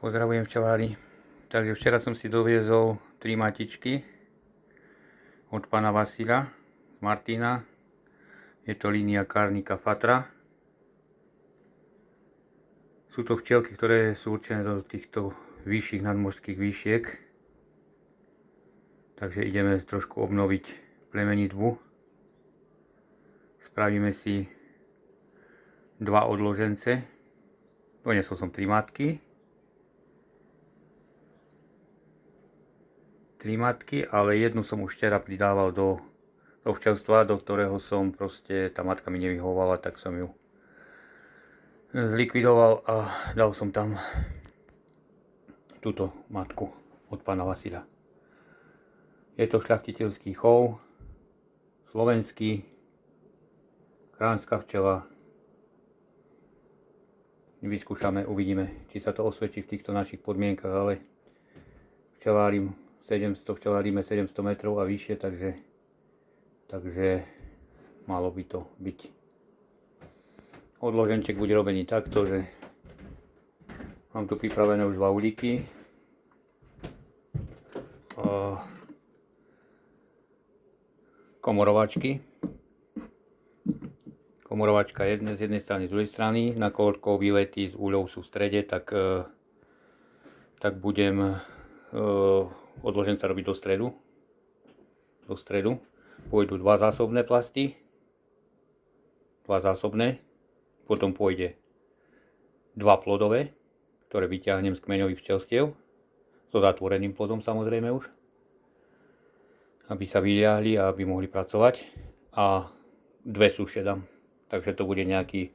Pozdravujem včelári. Takže včera som si doviezol 3 matičky od pána Vasila z Martina. Je to línia Carnica Fatra. Sú to včielky, ktoré sú určené do týchto vyšších nadmorských výšiek. Takže ideme trošku obnoviť plemenitbu. Spravíme si 2 odložence. Doniesol som 3 matky. 3 matky, ale jednu som už včera pridával do včelstva, do ktorého som proste, tá matka mi nevyhovovala, tak som ju zlikvidoval a dal som tam túto matku od pána Vasila. Je to šľachtiteľský chov, slovenský, kránska včela. Vyskúšame, uvidíme, či sa to osvedčí v týchto našich podmienkach, ale včelárime 700 metrov a vyššie, takže malo by to byť. Odloženček bude robený takto, že mám tu pripravené už 2 ulíky. Komorovačky. Komorovačka z jednej strany, z druhej strany. Nakoľko výlety z úľov sú v strede, tak budem odloženca robiť do stredu. Pôjdu 2 zásobné plasty. 2 zásobné. Potom pôjde 2 plodové, ktoré vyťahnem z kmeňových včelstiev. So zatvoreným plodom samozrejme už. Aby sa vyliahli a aby mohli pracovať. A 2 suše dám. Takže to bude nejaký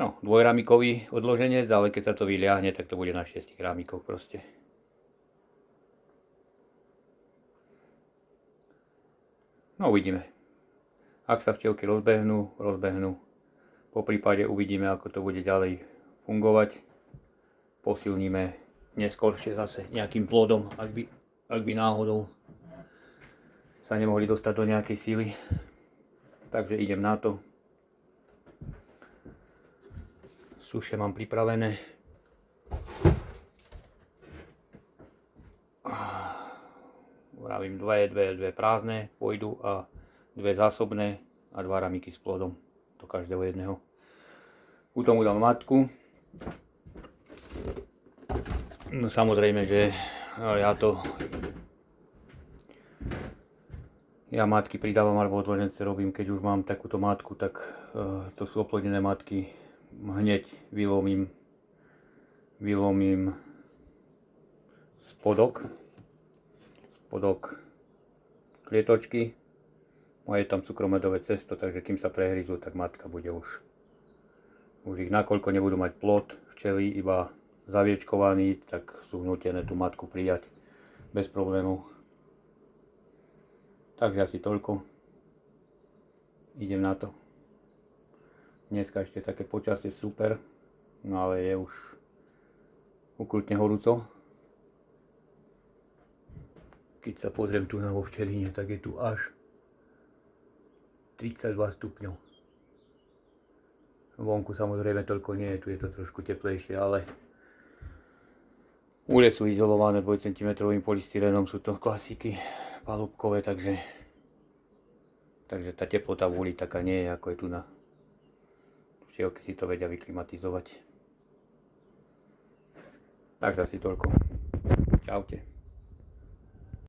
dvojramikový odloženec, ale keď sa to vyliahne, tak to bude na 6 ramikoch proste. No uvidíme. Ak sa včielky rozbehnú. Po prípade uvidíme, ako to bude ďalej fungovať. Posilníme neskôršie zase nejakým plodom, ak by náhodou sa nemohli dostať do nejakej síly. Takže idem na to. Suše mám pripravené. Vravím, 2 prázdne pôjdu a 2 zásobné a 2 ramiky s plodom do každého jedného. U tomu dám matku. No samozrejme, že ja matky pridávam alebo odložence robím, keď už mám takúto matku, tak to sú oplodnené matky. Hneď vylomím spodok klietočky. A je tam cukromedové cesto, takže kým sa prehryzú, tak matka bude už ich, nakoľko nebudú mať plod včely, iba zaviečkovaný, tak sú vnútené tú matku prijať bez problémov. Takže asi toľko. Idem na to. Dneska ešte také počasie super, no ale je už ukrutne horúco. Keď sa pozriem tu vo včelíne, tak je tu až 32 stupňov. Vonku samozrejme toľko nie je, tu je to trošku teplejšie, ale úle sú izolované 2 cm polystyrenom, sú to klasiky palúbkové, takže tá teplota v úli taká nie je, ako je tu na. Včielky si to vedia vyklimatizovať. Takže asi toľko. Čaute.